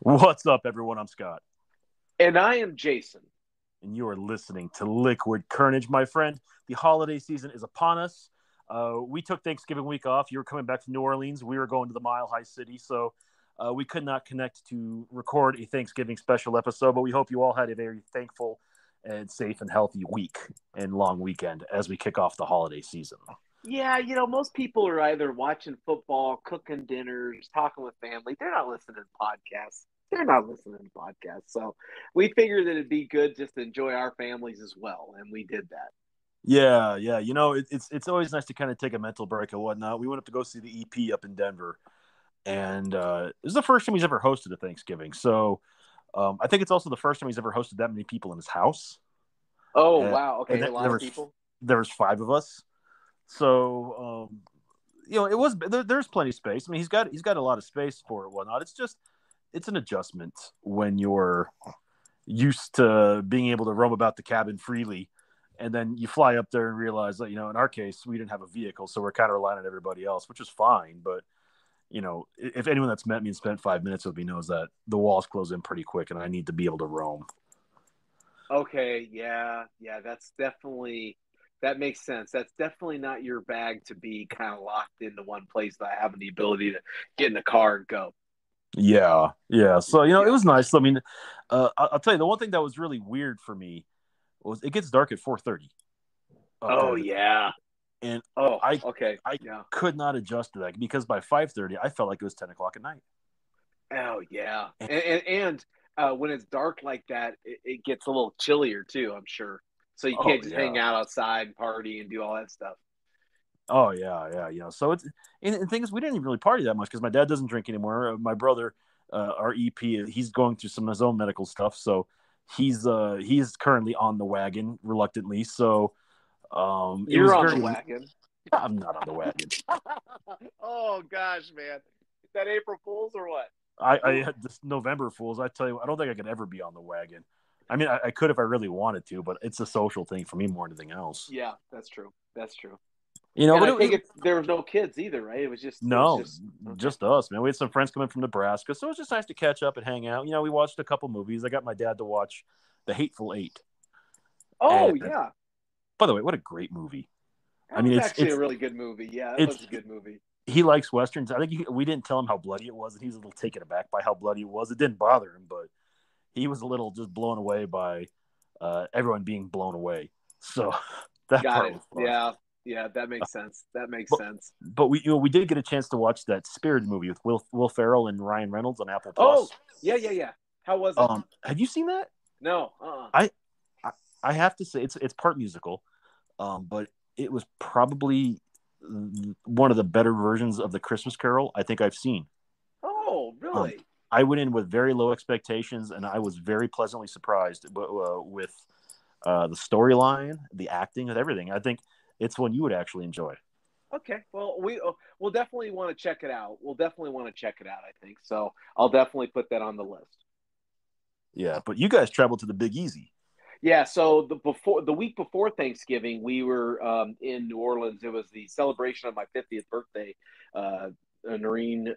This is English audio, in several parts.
What's up, everyone? I'm Scott, And I am Jason. and you are listening to Liquid Carnage, my friend. The holiday season is upon us. We took Thanksgiving week off. You were coming back from New Orleans. We were going to the Mile High City, so we could not connect to record a Thanksgiving special episode. But we hope you all had a very thankful and safe and healthy week and long weekend as we kick off the holiday season. Yeah, most people are either watching football, cooking dinners, talking with family. They're not listening to podcasts. They're not listening to podcasts. So we figured that it'd be good just to enjoy our families as well. And we did that. Yeah, yeah. It's always nice to kind of take a mental break and whatnot. We went up to go see the EP up in Denver, and it was the first time he's ever hosted a Thanksgiving. So I think it's also the first time he's ever hosted that many people in his house. Oh, And, wow. and Okay. A lot there of was people. there was five of us. So it was there's plenty of space. I mean, he's got a lot of space for it, whatnot. It's an adjustment when you're used to being able to roam about the cabin freely. And then you fly up there and realize that, in our case, we didn't have a vehicle, so we're kind of relying on everybody else, which is fine. But if anyone that's met me and spent 5 minutes with me knows that the walls close in pretty quick, and I need to be able to roam. Okay. Yeah. Yeah. That makes sense. That's definitely not your bag to be kind of locked into one place that having the ability to get in the car and go. Yeah, yeah. So it Yeah. was nice. I mean, I'll tell you the one thing that was really weird for me was it gets dark at 4:30 up Oh, there, yeah. and Oh, I okay. I Yeah. could not adjust to that because by 5:30 I felt like it was 10 o'clock at night. Oh yeah, and when it's dark like that, it gets a little chillier too. I'm sure. So you Oh can't just hang yeah. out outside and party and do all that stuff. Oh yeah, yeah, So it's and the thing is, we didn't even really party that much because my dad doesn't drink anymore. My brother, our EP, he's going through some of his own medical stuff, so he's currently on the wagon reluctantly. So it You're was on the very. wagon. I'm not on the wagon. Oh gosh, man, is that April Fools or what? I had this November Fools. I tell you, I don't think I could ever be on the wagon. I mean, I could if I really wanted to, but it's a social thing for me more than anything else. Yeah, that's true. That's true. You know, And but I think there was no kids either, right? It was no, just okay. just us, man. We had some friends coming from Nebraska, so it was just nice to catch up and hang out. We watched a couple movies. I got my dad to watch The Hateful Eight, Oh and yeah, by the way, what a great movie! that I mean, was it's actually a it's really good movie. Yeah, that it's was a good movie. he likes westerns. I think we didn't tell him how bloody it was, and he was a little taken aback by how bloody it was. It didn't bother him, but he was a little just blown away by everyone being blown away. So that Got part it. was fun. Yeah, yeah, that makes sense. That makes But sense. but we did get a chance to watch that Spirited movie with Will Ferrell and Ryan Reynolds on Apple Oh, Plus. yeah, yeah, yeah. How was it? Have you seen that? No. I I, I have to say it's part musical, but it was probably one of the better versions of the Christmas Carol I think I've seen. Oh, Um, really? I went in with very low expectations, and I was very pleasantly surprised with the storyline, the acting, and everything. I think it's one you would actually enjoy. Okay. Well, we'll definitely want to check it out. We'll definitely want to check it out, I think. So, I'll definitely put that on the list. Yeah, but you guys traveled to the Big Easy. Yeah, so the week before Thanksgiving, we were in New Orleans. It was the celebration of my 50th birthday. Noreen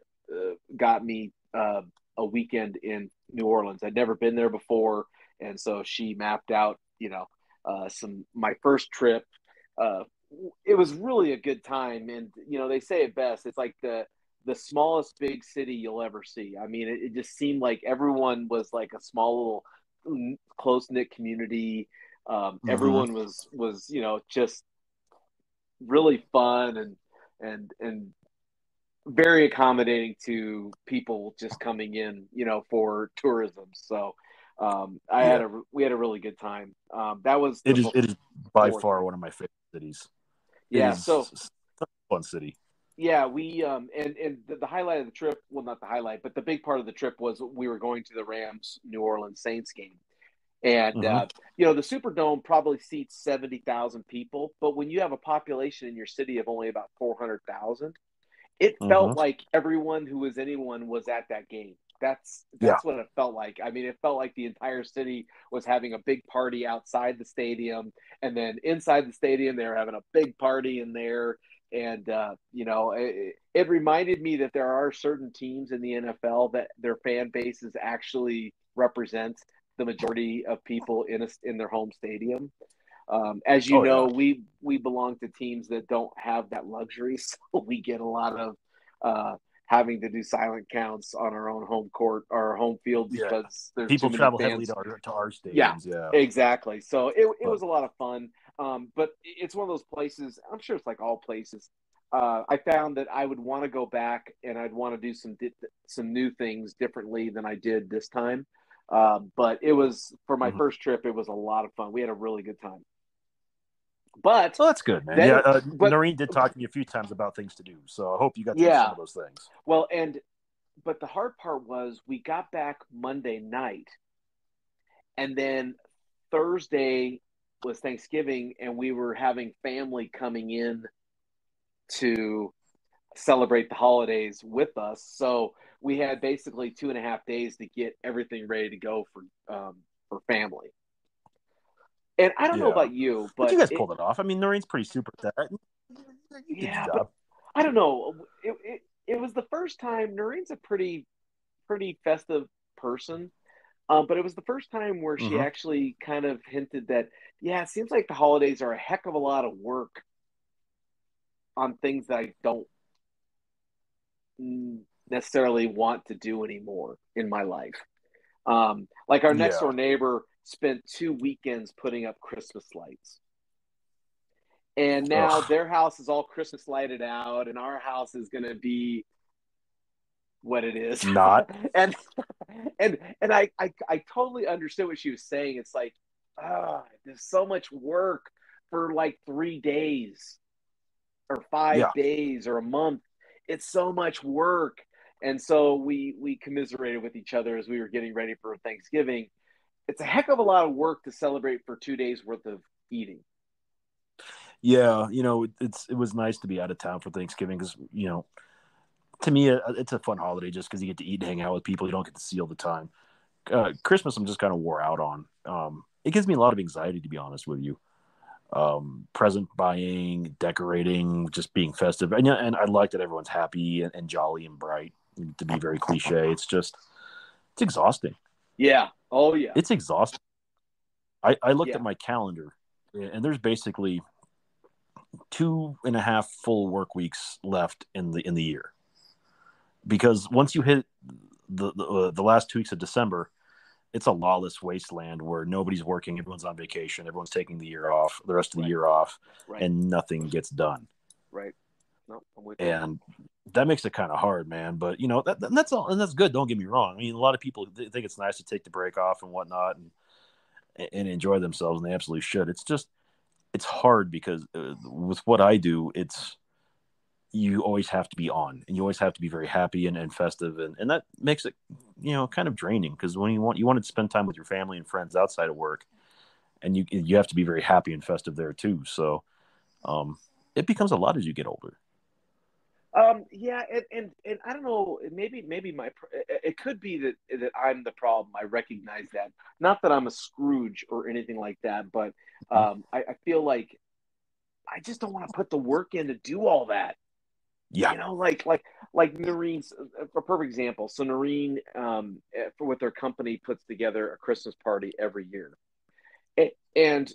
got me a weekend in New Orleans. I'd never been there before, and so she mapped out, some my first trip. Uh, it was really a good time, and they say it best. It's like the smallest big city you'll ever see. I mean, it just seemed like everyone was like a small little close knit community. Mm-hmm. Everyone was just really fun and very accommodating to people just coming in, for tourism. So Yeah, we had a really good time. That was the it is by before far thing. one of my favorite cities. It Yeah. is So such a fun city. yeah, we and the highlight of the trip, well, not the highlight, but the big part of the trip was we were going to the Rams New Orleans Saints game. And Mm-hmm. the Superdome probably seats 70,000 people, but when you have a population in your city of only about 400,000, it Mm-hmm. felt like everyone who was anyone was at that game. Yeah. That's what it felt like. I mean, it felt like the entire city was having a big party outside the stadium, and then inside the stadium they were having a big party in there. And it reminded me that there are certain teams in the NFL that their fan bases actually represent the majority of people in their home stadium. As you Oh know, yeah. we belong to teams that don't have that luxury, so we get a lot of uh, having to do silent counts on our own home court or home field Yeah. because there's too People many travel heavily fans. to our Yeah, stadiums. Yeah. exactly. So it But was a lot of fun. But it's one of those places. I'm sure it's like all places. I found that I would want to go back and I'd want to do some new things differently than I did this time. But it was for my mhm. first trip. It was a lot of fun. We had a really good time. But Well, that's good, man. then, Yeah. but Noreen did talk to me a few times about things to do. So I hope you got to do some yeah. of those things. Well, but the hard part was we got back Monday night, and then Thursday was Thanksgiving, and we were having family coming in to celebrate the holidays with us. So we had basically 2.5 days to get everything ready to go for family. And I don't know Yeah. about you, But you but guys pulled it off. I mean, Noreen's pretty super at that. You did your yeah, but job. I don't know. It was the first time. Noreen's a pretty festive person. But it was the first time where she Hmm. actually kind of hinted that, yeah, it seems like the holidays are a heck of a lot of work on things that I don't necessarily want to do anymore in my life. Like our next Yeah. door neighbor spent 2 weekends putting up Christmas lights. And now Ugh. their house is all Christmas lighted out, and our house is going to be what it is. Not. and and I totally understood what she was saying. It's like, there's so much work for like 3 days or Yeah. 5 days or a month. It's so much work. And so we commiserated with each other as we were getting ready for Thanksgiving. It's a heck of a lot of work to celebrate for 2 days worth of eating. Yeah. It was nice to be out of town for Thanksgiving because to me it's a fun holiday just because you get to eat and hang out with people you don't get to see all the time. Christmas I'm just kind of wore out on. It gives me a lot of anxiety to be honest with you. Present buying, decorating, just being festive, and I like that everyone's happy and jolly and bright. To be very cliche, it's exhausting. Yeah. Oh yeah. It's exhausting. I looked Yeah. at my calendar, and there's basically 2.5 full work weeks left in the year. Because once you hit the last 2 weeks of December, it's a lawless wasteland where nobody's working, everyone's on vacation, everyone's taking the rest of the Right. year off, Right. and nothing gets done. Right. No, I'm with you. And that makes it kind of hard, man. But that's all, and that's good. Don't get me wrong. I mean, a lot of people think it's nice to take the break off and whatnot, and enjoy themselves, and they absolutely should. It's hard because with what I do, it's you always have to be on, and you always have to be very happy and festive, and that makes it kind of draining because when you want to spend time with your family and friends outside of work, and you have to be very happy and festive there too. So um, it becomes a lot as you get older. Yeah, and I don't know, maybe it could be that I'm the problem. I recognize that. Not that I'm a Scrooge or anything like that, but I feel like I just don't want to put the work in to do all that. Yeah. Like Noreen's a perfect example. So Noreen, for with their company, puts together a Christmas party every year, and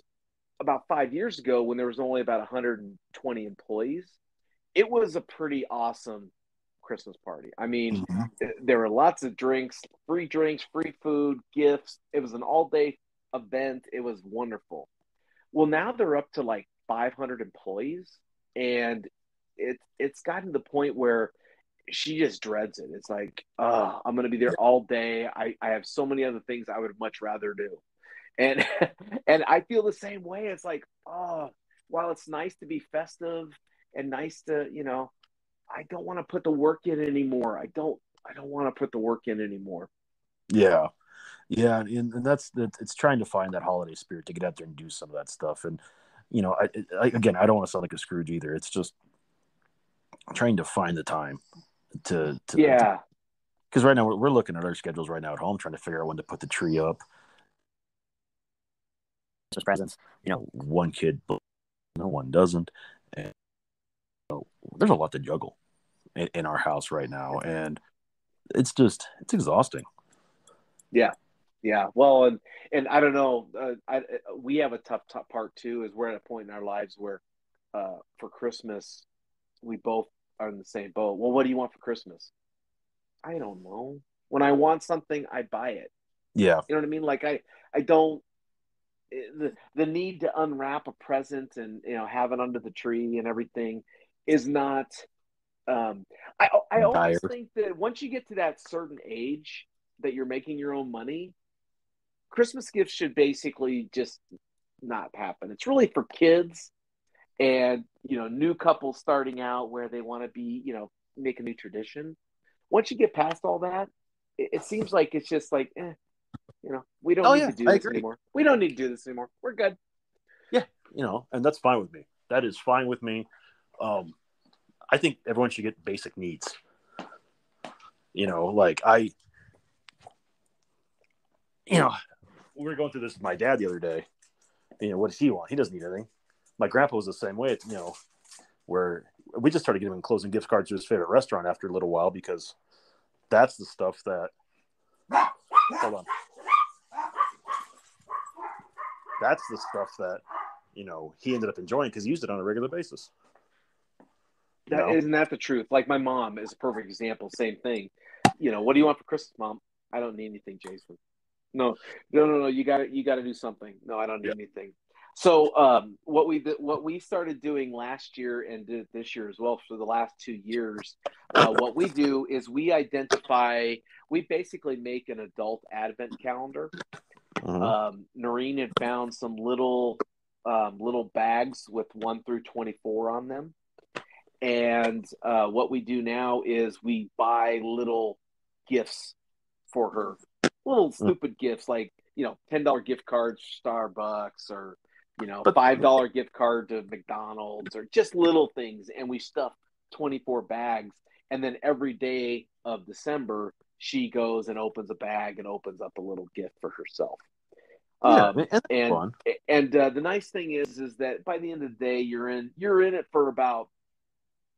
about 5 years ago, when there was only about 120 employees, it was a pretty awesome Christmas party. I mean, Mhm. there were lots of drinks, free food, gifts. It was an all day event. It was wonderful. Well, now they're up to like 500 employees, and it's gotten to the point where she just dreads it. It's like, oh, I'm going to be there all day. I have so many other things I would much rather do. And and I feel the same way. It's like, oh, while it's nice to be festive and nice to, I don't want to put the work in anymore. I don't want to put the work in anymore. Yeah. Yeah, and it's trying to find that holiday spirit to get out there and do some of that stuff. And again, I don't want to sound like a Scrooge either. It's just trying to find the time to Yeah. because right now we're looking at our schedules right now at home, trying to figure out when to put the tree up. Christmas presents. One kid, but no one doesn't. And there's a lot to juggle in our house right now, and it's exhausting. Yeah. Yeah. Well, and I don't know. We have a tough part too. Is we're at a point in our lives where, for Christmas, we both are in the same boat. Well, what do you want for Christmas? I don't know. When I want something, I buy it. Yeah. You know what I mean? Like I don't the need to unwrap a present and have it under the tree and everything is not. I Dire. almost think that once you get to that certain age that you're making your own money, Christmas gifts should basically just not happen. It's really for kids and new couples starting out where they want to be make a new tradition. Once you get past all that, it seems like it's just like we don't Oh need yeah, to do I this agree. anymore. We don't need to do this anymore. We're good. Yeah, and that's fine with me. That is fine with me. I think everyone should get basic needs. Like we were going through this with my dad the other day. What does he want? He doesn't need anything. My grandpa was the same way. Where we just started giving him closing gift cards to his favorite restaurant after a little while because that's the stuff that. Hold on. That's the stuff that he ended up enjoying because he used it on a regular basis. Isn't that the truth? Like my mom is a perfect example. Same thing. What do you want for Christmas, Mom? I don't need anything, Jason. No. You got to do something. No, I don't need anything. So what we started doing last year and did this year as well for the last 2 years, what we do is we basically make an adult advent calendar. Noreen had found some little bags with 1 through 24 on them. And what we do now is we buy little gifts for her, little stupid gifts like $10 gift cards, Starbucks, or $5 gift card to McDonald's, or just little things. And we stuff 24 bags, and then every day of December she goes and opens a bag and opens up a little gift for herself. Yeah, and that's fun. And the nice thing is that by the end of the day you're in it for about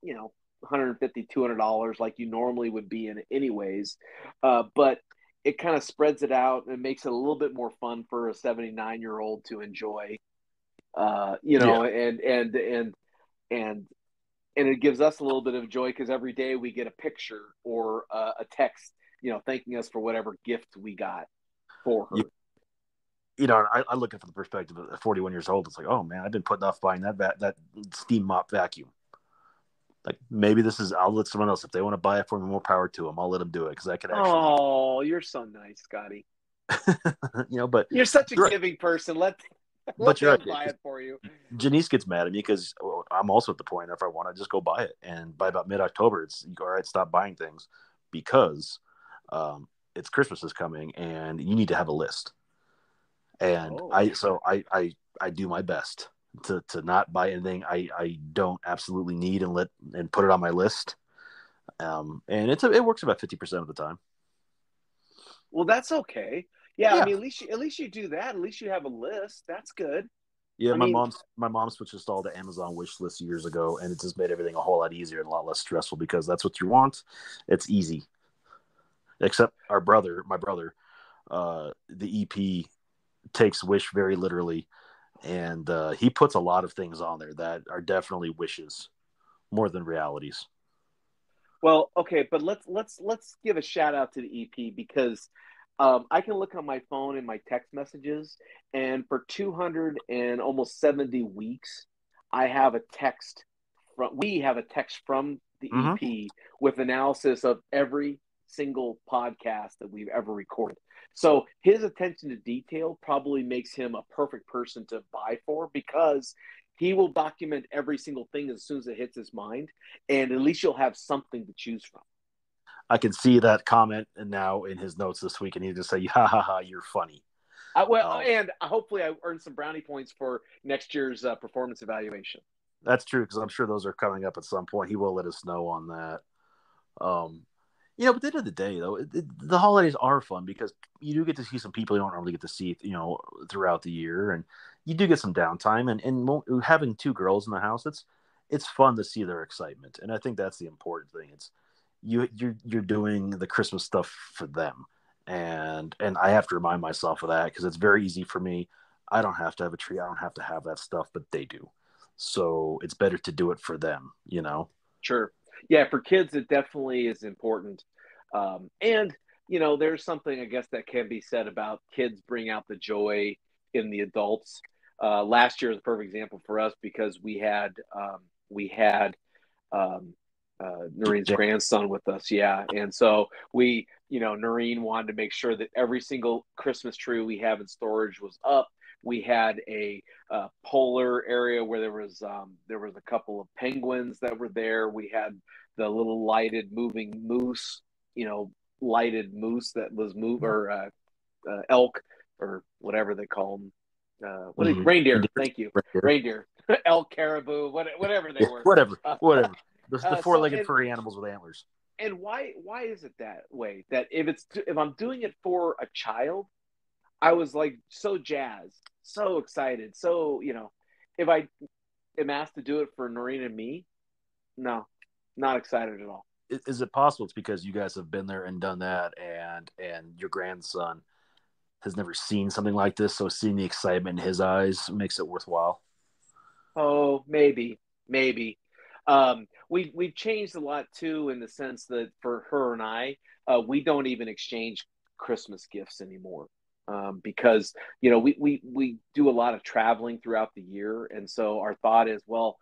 $150, $200 like you normally would be in it anyways, but it kind of spreads it out and makes it a little bit more fun for a 79-year-old to enjoy, and it gives us a little bit of joy because every day we get a picture or a text thanking us for whatever gift we got for her. I look at it from the perspective of 41 years old. It's like, oh man, I've been putting off buying that steam mop vacuum. Like maybe I'll let someone else, if they want to buy it for me, more power to them. I'll let them do it because I could actually. Oh, you're so nice, Scotty. But you're such a giving person. Let them buy it for you. Janice gets mad at me because I'm also at the point if I want to just go buy it, and by about mid-October, it's all right. Stop buying things because it's Christmas is coming, and you need to have a list. And I do my best to not buy anything I don't absolutely need and put it on my list. And it works about 50% of the time. Well, that's okay. Yeah, I mean, at least you do that. At least you have a list. That's good. Yeah, my mom switched us all to Amazon wish list years ago, and it just made everything a whole lot easier and a lot less stressful because that's what you want. It's easy. Except my brother, the EP takes wish very literally, and he puts a lot of things on there that are definitely wishes more than realities. Well, okay, but let's give a shout out to the EP because I can look on my phone and my text messages, and for 200 and almost 70 weeks, we have a text from the EP with analysis of every single podcast that we've ever recorded. So his attention to detail probably makes him a perfect person to buy for because he will document every single thing as soon as it hits his mind, and at least you'll have something to choose from. I can see that comment now in his notes this week, and he just say, "Ha ha ha, you're funny." And hopefully I earned some brownie points for next year's performance evaluation. That's true because I'm sure those are coming up at some point. He will let us know on that. But at the end of the day, though, the holidays are fun because you do get to see some people you don't normally get to see, throughout the year, and you do get some downtime. And having 2 girls in the house, it's fun to see their excitement, and I think that's the important thing. It's you're doing the Christmas stuff for them, and I have to remind myself of that because it's very easy for me. I don't have to have a tree. I don't have to have that stuff, but they do. So it's better to do it for them, you know? Sure. Yeah, for kids, it definitely is important. And, there's something, I guess, that can be said about kids bring out the joy in the adults. Last year was a perfect example for us because we had Noreen's Yeah. grandson with us. Yeah. And so Noreen wanted to make sure that every single Christmas tree we have in storage was up. We had a polar area where there was a couple of penguins that were there. We had the little lighted moving moose, lighted moose that was or elk or whatever they call them. Reindeer? Thank you, reindeer, elk, caribou, whatever they Yeah, were. whatever. The four-legged And furry animals with antlers. why is it that way? That if I'm doing it for a child, I was like so jazzed, so excited, so if I am asked to do it for Noreen and me, no, not excited at all. Is it possible it's because you guys have been there and done that, and your grandson has never seen something like this, so seeing the excitement in his eyes makes it worthwhile? Oh, maybe. We've changed a lot too in the sense that for her and I, we don't even exchange Christmas gifts anymore. Because we do a lot of traveling throughout the year, and so our thought is, well,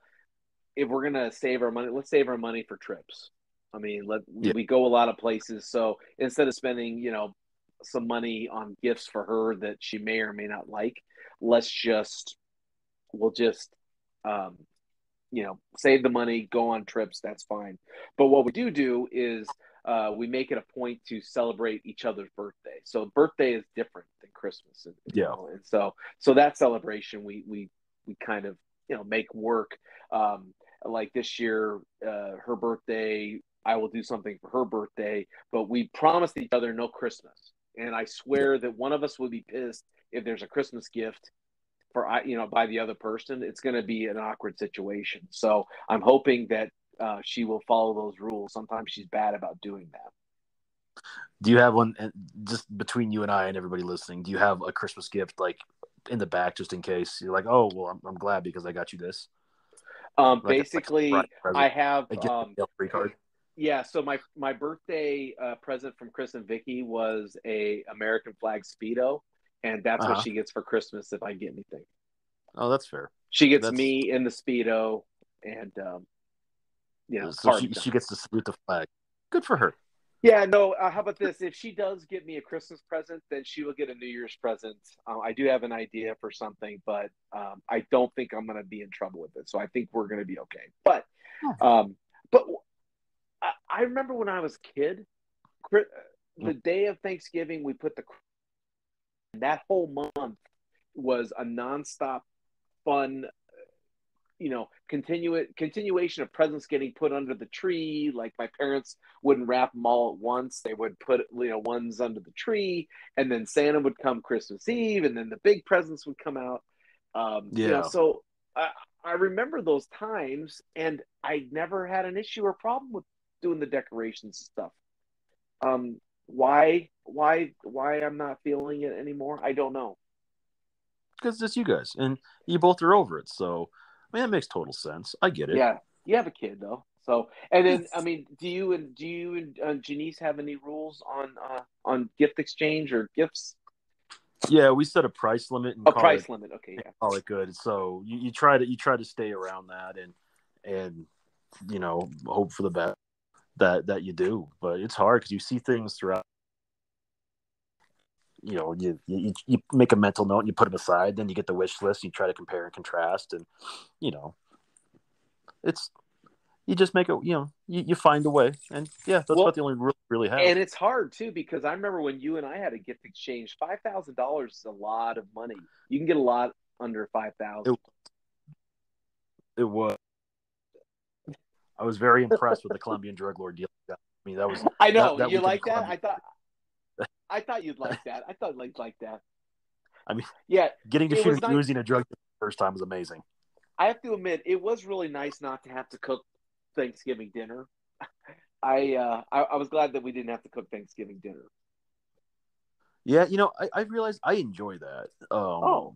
if we're gonna save our money, let's save our money for trips. I mean, Yeah. we go a lot of places, so instead of spending some money on gifts for her that she may or may not like, let's just we'll just um, save the money, go on trips. That's fine. But what we do is we make it a point to celebrate each other's birthday. So birthday is different than Christmas, Yeah. and so that celebration we kind of make work. Like this year, her birthday, I will do something for her birthday, but we promised each other no Christmas. And I Yeah. swear that one of us would be pissed if there's a Christmas gift for by the other person. It's going to be an awkward situation. So I'm hoping that she will follow those rules. Sometimes she's bad about doing that. Do you have one, just between you and I and everybody listening? Do you have a Christmas gift like in the back just in case you're like, oh well, I'm glad because I got you this, like a surprise Basically, present, I have a gift free card? yeah. So my birthday present from Chris and Vicky was a American flag speedo, and that's Uh what huh. she gets for Christmas if I get anything. Oh, that's fair. She gets That's me in the speedo, and so party she time. gets to salute the flag. Good for her. Yeah, no. How about this? If she does get me a Christmas present, then she will get a New Year's present. I do have an idea for something, but I don't think I'm going to be in trouble with it. So I think we're going to be okay. Um, but I remember when I was a kid, the day of Thanksgiving, we put that whole month was a nonstop fun continuation of presents getting put under the tree. Like my parents wouldn't wrap them all at once. They would put ones under the tree, and then Santa would come Christmas Eve, and then the big presents would come out. Yeah, So I remember those times, and I never had an issue or problem with doing the decorations stuff. Why I'm not feeling it anymore? I don't know. because it's you guys and you both are over it. So, I mean, that makes total sense. I get it. Yeah, you have a kid though. So, and then I mean, do you and Janice have any rules on gift exchange or gifts? Yeah, we set a price limit and A price limit. Okay, yeah. call it good. So you try to stay around that and hope for the best that you do. But it's hard because you see things throughout. You make a mental note and you put them aside. Then you get the wish list. You try to compare and contrast, and you know it's you just make it. You find a way, and yeah, that's about Well, the only rule we really have. and it's hard too because I remember when you and I had a gift exchange. $5,000 is a lot of money. You can get a lot under 5,000. It, it was. I was very impressed with the Colombian drug lord deal. I mean, that was I know that you weekend in like that. Colombia. I thought you'd like that. I thought you'd like that. I mean, Yeah, getting to it shoot was an nice. Uzi in a drug deal the first time was amazing. I have to admit, it was really nice not to have to cook Thanksgiving dinner. I was glad that we didn't have to cook Thanksgiving dinner. Yeah, I realized I enjoy that. Oh,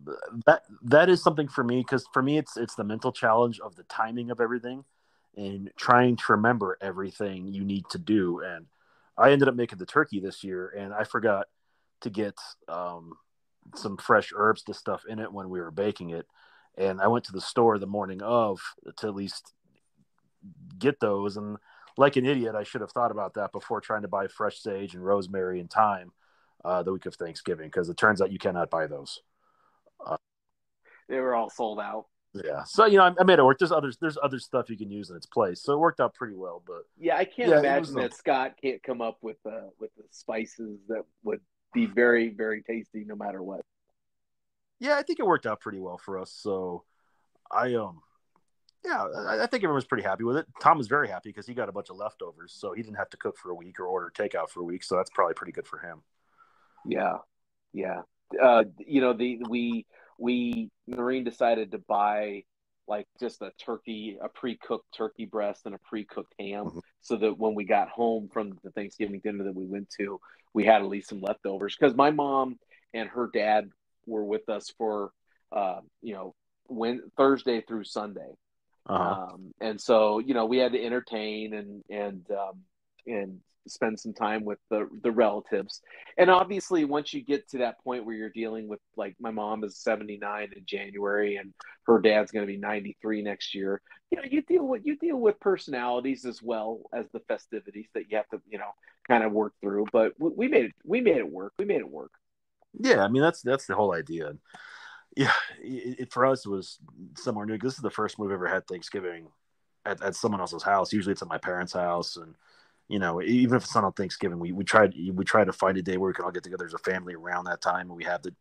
That is something for me because for me it's the mental challenge of the timing of everything and trying to remember everything you need to do. And I ended up making the turkey this year, and I forgot to get some fresh herbs to stuff in it when we were baking it. And I went to the store the morning of to at least get those. And like an idiot, I should have thought about that before trying to buy fresh sage and rosemary and thyme the week of Thanksgiving because it turns out you cannot buy those. Uh, they were all sold out. yeah, so I made it work. There's other stuff you can use in its place, so it worked out pretty well. But Yeah, I can't yeah, it was imagine that Scott can't come up with the spices that would be very very tasty no matter what. yeah, I think it worked out pretty well for us. So I yeah, I think everyone was pretty happy with it. Tom was very happy because he got a bunch of leftovers, so he didn't have to cook for a week or order takeout for a week. So that's probably pretty good for him. Yeah, yeah. The we Noreen decided to buy like just a turkey, a pre-cooked turkey breast and a pre-cooked ham, Mhm. so that when we got home from the Thanksgiving dinner that we went to, we had at least some leftovers. Because my mom and her dad were with us for when Thursday through Sunday. Uh huh. And so we had to entertain and spend some time with the relatives. And obviously, once you get to that point where you're dealing with, like, my mom is 79 in January, and her dad's going to be 93 next year. You deal with personalities as well as the festivities that you have to kind of work through. But we made it work. We made it work. Yeah, I mean that's the whole idea. Yeah, for us it was somewhere new. This is the first we've ever had Thanksgiving at someone else's house. Usually it's at my parents' house, and even if it's not on Thanksgiving, we try to find a day where we can all get together as a family around that time, and we have the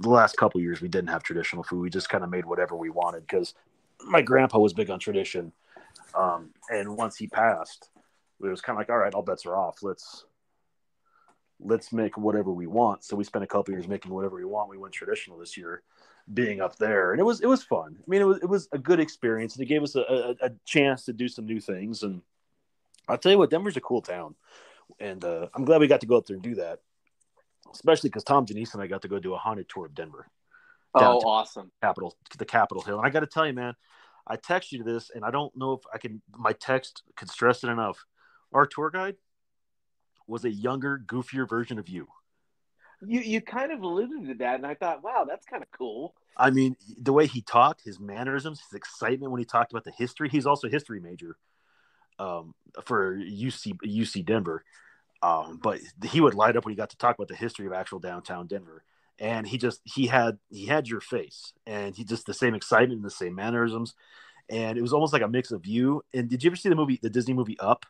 last couple of years we didn't have traditional food. We just kind of made whatever we wanted because my grandpa was big on tradition, and once he passed, it was kind of like, all right, all bets are off. Let's make whatever we want. So we spent a couple years making whatever we want. We went traditional this year, being up there, and it was fun. I mean, it was a good experience, and it gave us a chance to do some new things. And I'll tell you what, Denver's a cool town, and I'm glad we got to go up there and do that, especially because Tom, Janice, and I got to go do a haunted tour of Denver, Oh, downtown awesome. the Capitol Hill. And I got to tell you, man, I text you this, and I don't know if I can. My text could stress it enough. Our tour guide was a younger, goofier version of you. You kind of alluded to that, and I thought, wow, that's kind of cool. I mean, the way he talked, his mannerisms, his excitement when he talked about the history. He's also a history major for UC Denver. But he would light up when he got to talk about the history of actual downtown Denver. And he had your face, and he just the same excitement and the same mannerisms, and it was almost like a mix of you. And did you ever see the Disney movie Up?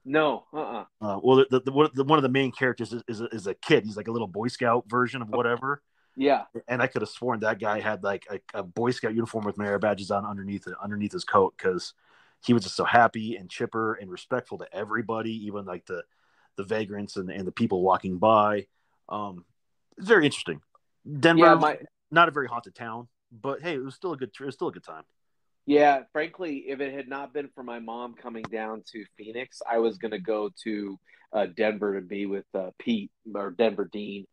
No, uh-uh. Well, one of the main characters is a kid. He's like a little Boy Scout version of whatever. Yeah. And I could have sworn that guy had like a Boy Scout uniform with merit badges on underneath his coat because he was just so happy and chipper and respectful to everybody, even like the vagrants and the people walking by. It's very interesting. Yeah, Denver, my not a very haunted town, but hey, it was still a good time. yeah, frankly, if it had not been for my mom coming down to Phoenix, I was going to go to Denver to be with Pete or Denver Dean.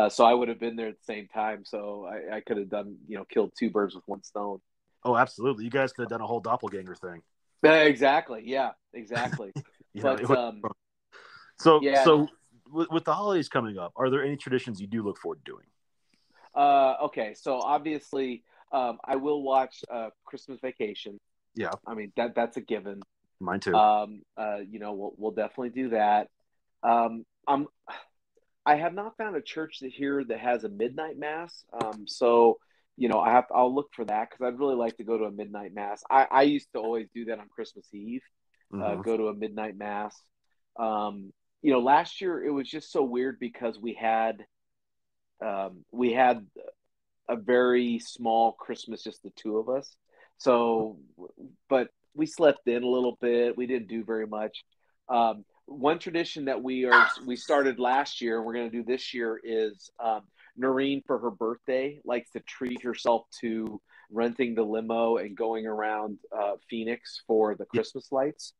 So I would have been there at the same time. So I could have done, killed two birds with one stone. Oh, absolutely. You guys could have done a whole doppelganger thing. Exactly. Yeah, exactly. But It so yeah, so with the holidays coming up, are there any traditions you do look forward to doing? okay. So obviously, I will watch Christmas Vacation. Yeah, I mean, that's a given. mine too. We'll definitely do that. I'm I have not found a church here that has a midnight mass. So I'll look for that because I'd really like to go to a midnight mass. I used to always do that on Christmas Eve, Hmm. go to a midnight mass. Last year it was just so weird because we had a very small Christmas, just the two of us. So, but we slept in a little bit. We didn't do very much. One tradition that we started last year and we're going to do this year is Noreen for her birthday likes to treat herself to renting the limo and going around Phoenix for the Yeah. Christmas lights.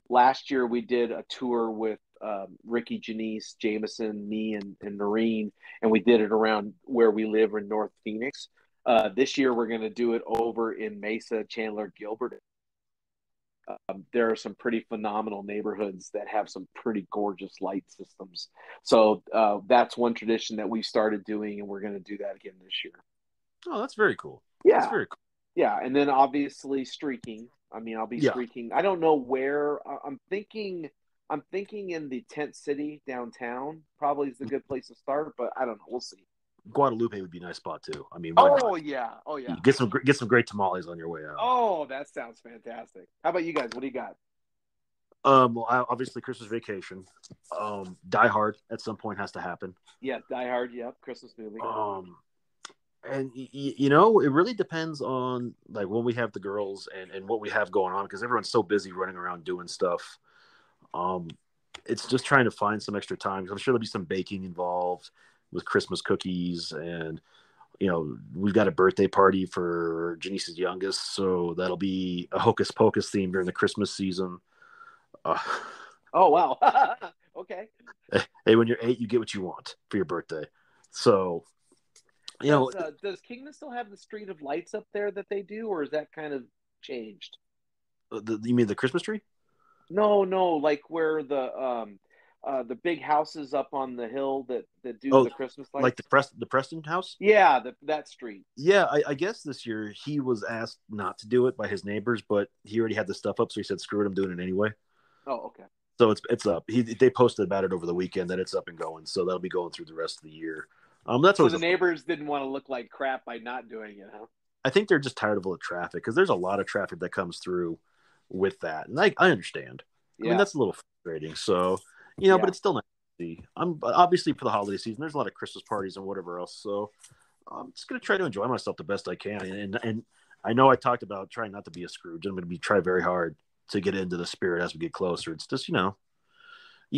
Last year we did a tour with Ricky, Janice, Jameson, me, and Noreen, and we did it around where we live in North Phoenix. This year we're going to do it over in Mesa, Chandler, Gilbert. There are some pretty phenomenal neighborhoods that have some pretty gorgeous light systems. So that's one tradition that we started doing, and we're going to do that again this year. Oh, that's very cool. That's Yeah, very cool. yeah, and then obviously streaking. I mean, I'll be Yeah. streaking. I don't know where. I'm thinking. I'm thinking in the tent city downtown probably is a good place to start, but I don't know. We'll see. Guadalupe would be a nice spot too. I mean, why Oh not? yeah. Oh yeah. You get some great tamales on your way out. Oh, that sounds fantastic. How about you guys? What do you got? Well, obviously Christmas Vacation. Die Hard at some point has to happen. Yeah, Die Hard. Yep, Christmas movie. And you know, it really depends on like when we have the girls and what we have going on because everyone's so busy running around doing stuff. It's just trying to find some extra time. I'm sure there'll be some baking involved with Christmas cookies, and you know, we've got a birthday party for Janice's youngest, so that'll be a Hocus Pocus theme during the Christmas season. Uh, Oh wow. Okay. hey, when you're 8, you get what you want for your birthday. So, you know, Does Kingman still have the Street of Lights up there that they do, or is that kind of changed? you mean the Christmas tree? No, no, like where the big houses up on the hill that do Oh, the Christmas like lights. the Preston house? Yeah, that street. Yeah, I guess this year he was asked not to do it by his neighbors, but he already had the stuff up, so he said, "Screw it, I'm doing it anyway." Oh, okay. So it's up. They posted about it over the weekend that it's up and going, so that'll be going through the rest of the year. That's So always the neighbors didn't want to look like crap by not doing it, huh? I think they're just tired of all the traffic because there's a lot of traffic that comes through with that, and I understand. I mean Yeah, that's a little frustrating. So you know, but yeah. it's still nice to see. I'm obviously for the holiday season. There's a lot of Christmas parties and whatever else. So I'm just gonna try to enjoy myself the best I can, and I know I talked about trying not to be a Scrooge. I'm gonna be try very hard to get into the spirit as we get closer. It's just you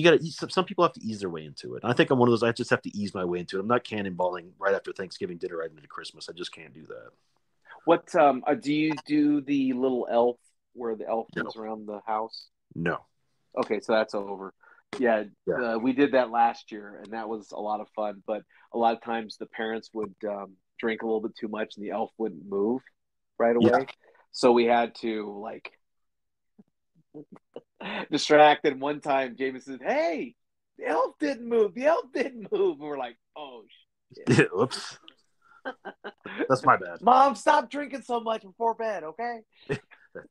got to. Some people have to ease their way into it. I think I'm one of those. I just have to ease my way into it. I'm not cannonballing right after Thanksgiving dinner right into Christmas. I just can't do that. What do you do the little elf where the elf No, comes around the house? no, Okay, so that's over. Yeah, yeah, we did that last year, and that was a lot of fun. But a lot of times the parents would drink a little bit too much, and the elf wouldn't move right yeah. away. So we had to like distract. And one time, James said, "Hey, the elf didn't move. The elf didn't move." And we're like, "Oh shit." Whoops, that's my bad. Mom, stop drinking so much before bed, okay?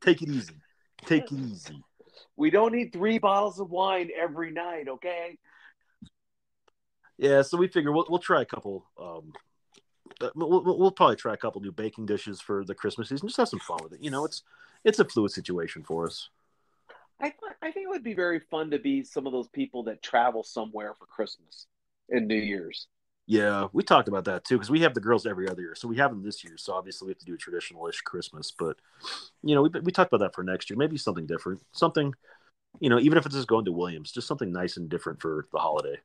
Take it easy. Take it easy. We don't need 3 bottles of wine every night, okay? Yeah, so we figure we'll try a couple. We'll probably try a couple new baking dishes for the Christmas season. Just have some fun with it. You know, it's a fluid situation for us. I think it would be very fun to be some of those people that travel somewhere for Christmas and New Year's. Yeah, we talked about that too because we have the girls every other year, so we have them this year. So obviously we have to do a traditional-ish Christmas, but you know we talked about that for next year. Maybe something different, something even if it's just going to Williams, just something nice and different for the holiday.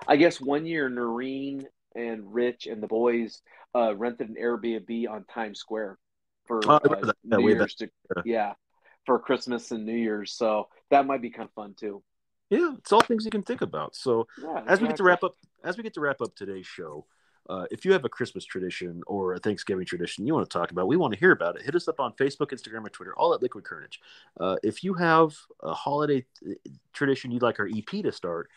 I guess one year Noreen and Rich and the boys rented an Airbnb on Times Square I for remember that. Yeah, New way back. Year's yeah, for Christmas and New Year's. So that might be kind of fun too. Yeah, it's all things you can think about. So Yeah, as we get to exactly. wrap up today's show, if you have a Christmas tradition or a Thanksgiving tradition you want to talk about, we want to hear about it. Hit us up on Facebook, Instagram, or Twitter, all at Liquid Carnage. If you have a holiday tradition you'd like our EP to start,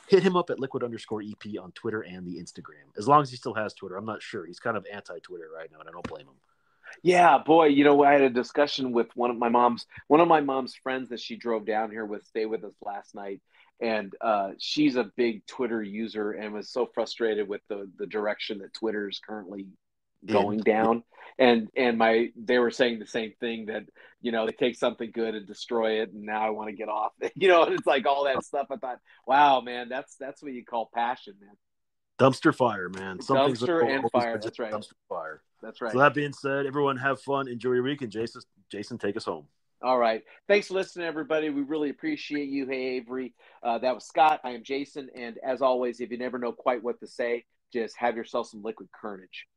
hit him up at liquid_EP on Twitter and the Instagram. As long as he still has Twitter, I'm not sure. He's kind of anti-Twitter right now, and I don't blame him. Yeah, boy, I had a discussion with one of my mom's friends that she drove down here with, stay with us last night, and she's a big Twitter user and was so frustrated with the direction that Twitter is currently And going down. And they were saying the same thing that they take something good and destroy it, and now I want to get off it. And it's like all that stuff. I thought, wow, man, that's what you call passion, man. dumpster fire, man. Some things Dumpster will and always fire. be just That's right. dumpster fire. That's So right. that being said, everyone have fun, enjoy your week, and Jason, take us home. All right. Thanks for listening, everybody. We really appreciate you. Hey, Avery. That was Scott. I am Jason. And as always, if you never know quite what to say, just have yourself some liquid carnage.